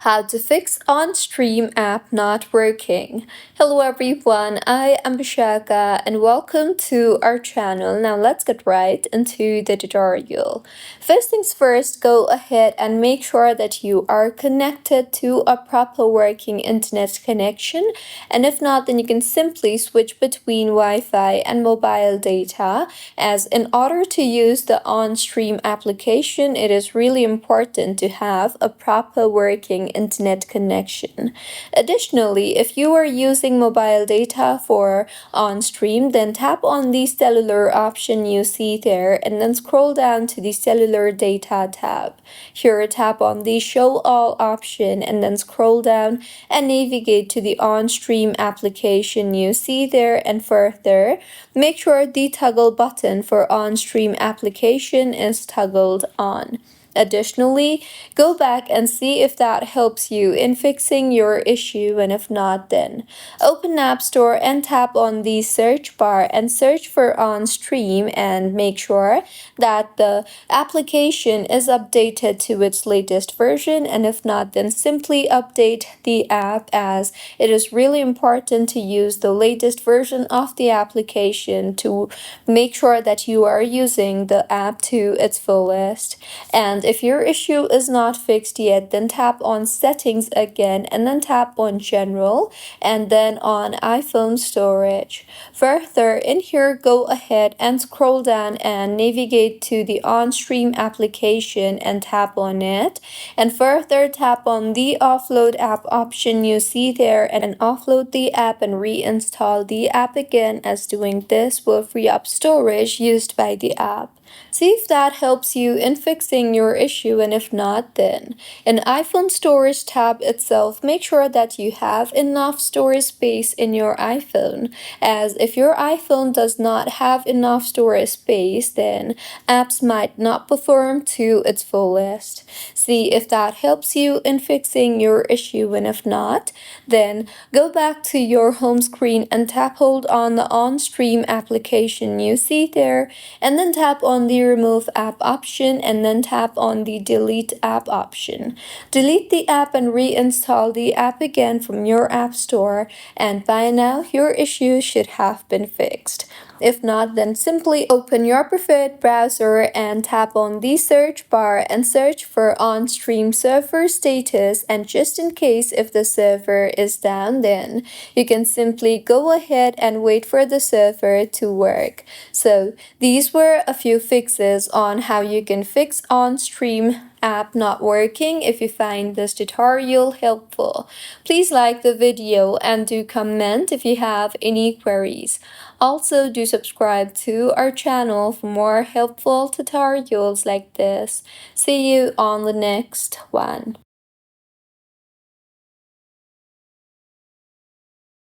How to fix OnStream app not working. Hello everyone, I am Bishaka and welcome to our channel. Now let's get right into the tutorial. First things first, go ahead and make sure that you are connected to a proper working internet connection, and if not, then you can simply switch between Wi-Fi and mobile data, as in order to use the OnStream application, it is really important to have a proper working internet connection. Additionally, if you are using mobile data for OnStream, then tap on the cellular option you see there and then scroll down to the cellular data tab. Here, tap on the show all option and then scroll down and navigate to the OnStream application you see there, and further, make sure the toggle button for OnStream application is toggled on. Additionally, go back and see if that helps you in fixing your issue, and if not, then open App Store and tap on the search bar and search for OnStream and make sure that the application is updated to its latest version, and if not, then simply update the app, as it is really important to use the latest version of the application to make sure that you are using the app to its fullest. And if your issue is not fixed yet, then tap on settings again and then tap on general and then on iPhone storage. Further, in here, go ahead and scroll down and navigate to the OnStream application and tap on it, and further tap on the offload app option you see there and offload the app and reinstall the app again, as doing this will free up storage used by the app. See if that helps you in fixing your issue, and if not, then in iPhone storage tab itself, make sure that you have enough storage space in your iPhone, as if your iPhone does not have enough storage space, then apps might not perform to its fullest. See if that helps you in fixing your issue, and if not, then go back to your home screen and tap hold on the OnStream application you see there, and then tap on the remove app option and then tap on the delete app option. Delete the app and reinstall the app again from your app store, and by now your issue should have been fixed. If not, then simply open your preferred browser and tap on the search bar and search for OnStream server status, and just in case if the server is down, then you can simply go ahead and wait for the server to work. So these were a few fixes on how you can fix OnStream app not working. If you find this tutorial helpful, please like the video and do comment if you have any queries. Also, do subscribe to our channel for more helpful tutorials like this. See you on the next one.